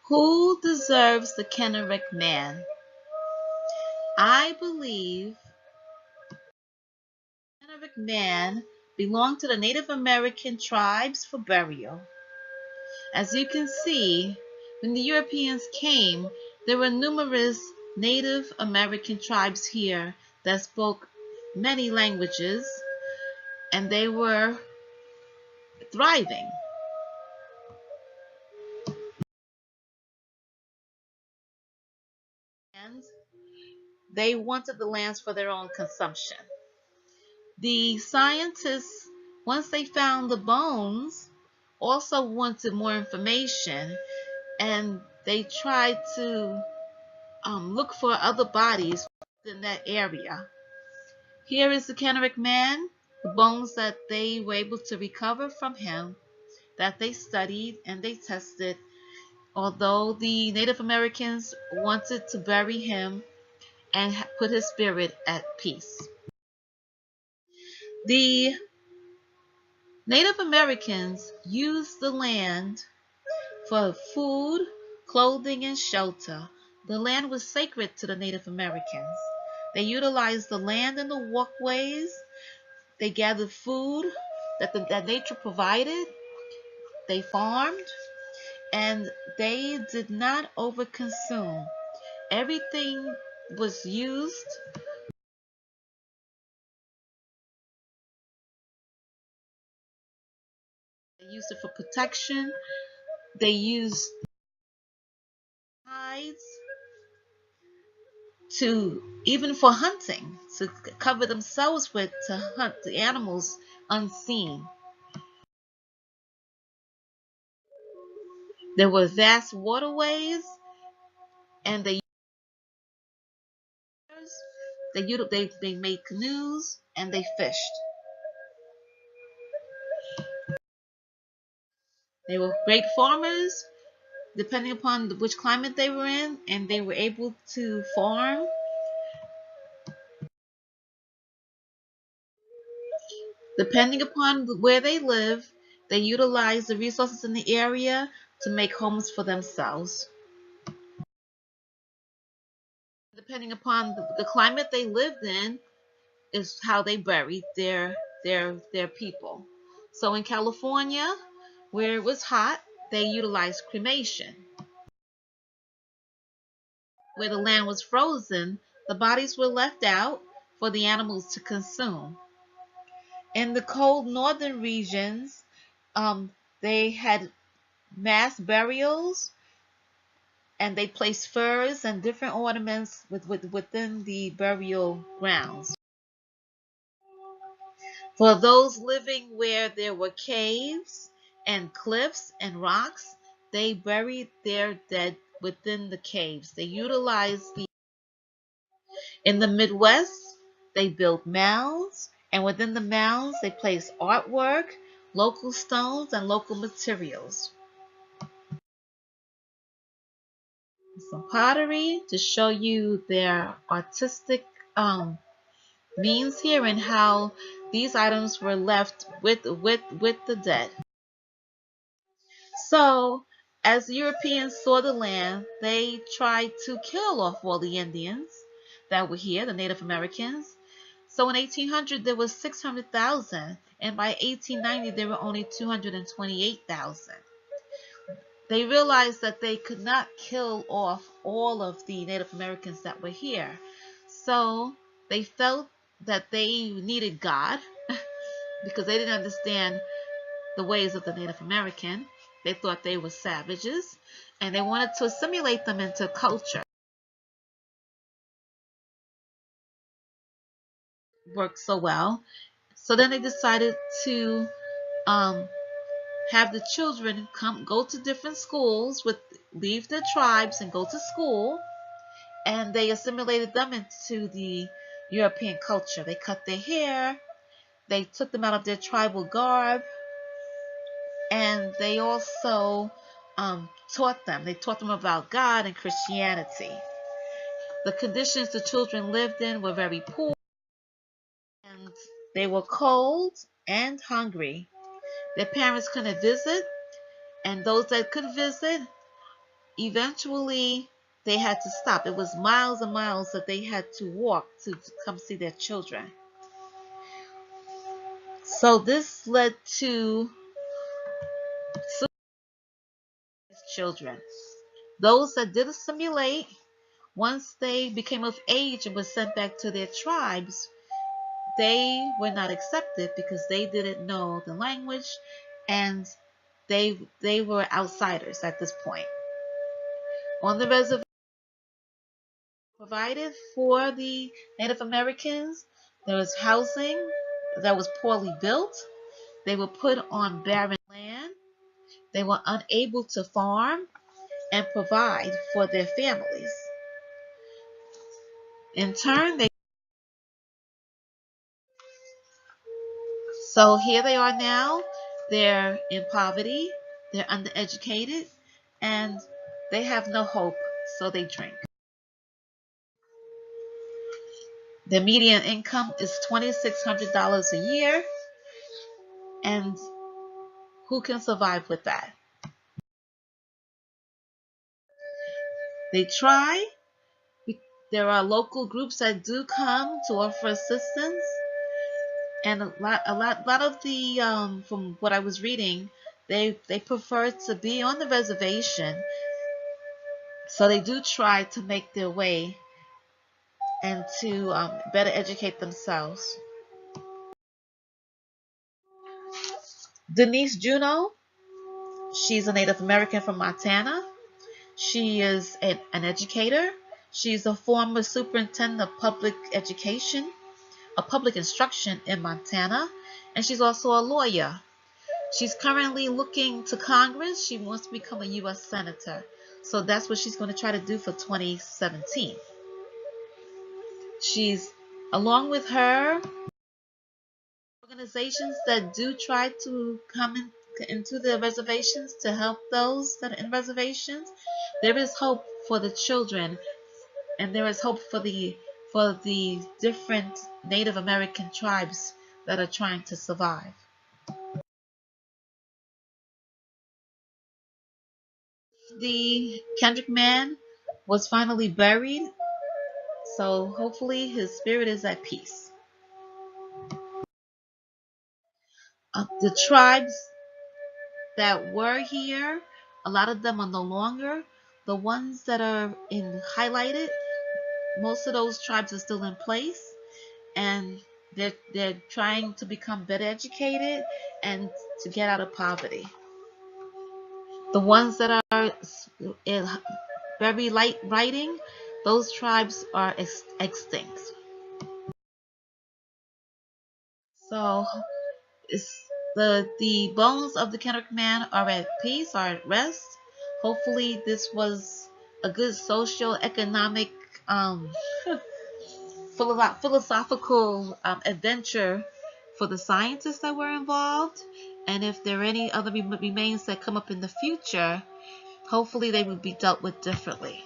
Who deserves the Kennewick Man? I believe Kennewick Man belonged to the Native American tribes for burial. As you can see, when the Europeans came, there were numerous Native American tribes here that spoke many languages, and they were thriving. And they wanted the lands for their own consumption. The scientists, once they found the bones, also wanted more information, and they tried to look for other bodies in that area. Here is the Kennewick Man, the bones that they were able to recover from him, that they studied and they tested, although the Native Americans wanted to bury him and put his spirit at peace. The Native Americans used the land for food, clothing, and shelter. The land was sacred to the Native Americans. They utilized the land and the walkways. They gathered food that nature provided. They farmed, and they did not overconsume. Everything was used. They used it for protection. They used hides to even for hunting, to cover themselves with, to hunt the animals unseen. There were vast waterways, and they made canoes and they fished. They were great farmers, depending upon which climate they were in, and they were able to farm. Depending upon where they live, they utilized the resources in the area to make homes for themselves. Depending upon the climate they lived in, is how they buried their people. So in California, where it was hot, they utilized cremation. Where the land was frozen, the bodies were left out for the animals to consume. In the cold northern regions, they had mass burials, and they placed furs and different ornaments within the burial grounds. For those living where there were caves and cliffs and rocks, they buried their dead within the caves. They utilized the In the Midwest, they built mounds, and within the mounds, they placed artwork, local stones, and local materials. Some pottery to show you their artistic means here and how these items were left with the dead. So, as the Europeans saw the land, they tried to kill off all the Indians that were here, the Native Americans. So in 1800 there was 600,000, and by 1890 there were only 228,000. They realized that they could not kill off all of the Native Americans that were here. So they felt that they needed God because they didn't understand the ways of the Native American. They thought they were savages, and they wanted to assimilate them into culture. Worked so well. So then they decided to um, have the children go to different schools, leave their tribes and go to school, and they assimilated them into the European culture. They cut their hair, they took them out of their tribal garb, and they also taught them. They taught them about God and Christianity. The conditions the children lived in were very poor, and they were cold and hungry. Their parents couldn't visit, and those that could visit eventually they had to stop. It was miles and miles that they had to walk to come see their children. So this led to children. Those that did assimilate, once they became of age and were sent back to their tribes, they were not accepted because they didn't know the language, and they were outsiders at this point. On the reservation provided for the Native Americans, there was housing that was poorly built. They were put on barren land. They were unable to farm and provide for their families. In turn, so here they are now. They're in poverty, they're undereducated, and they have no hope, so they drink. Their median income is $2,600 a year, and who can survive with that? They try. There are local groups that do come to offer assistance, and a lot of the from what I was reading, they prefer to be on the reservation, so they do try to make their way and to better educate themselves. Denise Juno, she's a Native American from Montana. She is an educator. She's a former superintendent of public education, public instruction in Montana, and she's also a lawyer. She's currently looking to Congress. She wants to become a U.S. Senator. So that's what she's going to try to do for 2017. She's, along with her, organizations that do try to come into the reservations to help those that are in reservations. There is hope for the children, and there is hope for the different Native American tribes that are trying to survive. The Kennewick Man was finally buried, so hopefully his spirit is at peace. The tribes that were here, a lot of them are no longer. The ones that are in highlighted, most of those tribes are still in place, and they're trying to become better educated and to get out of poverty. The ones that are in very light writing, those tribes are extinct. So it's the bones of the Kennewick Man are at peace, are at rest. Hopefully this was a good social economic philosophical adventure for the scientists that were involved, and if there are any other remains that come up in the future, hopefully they will be dealt with differently.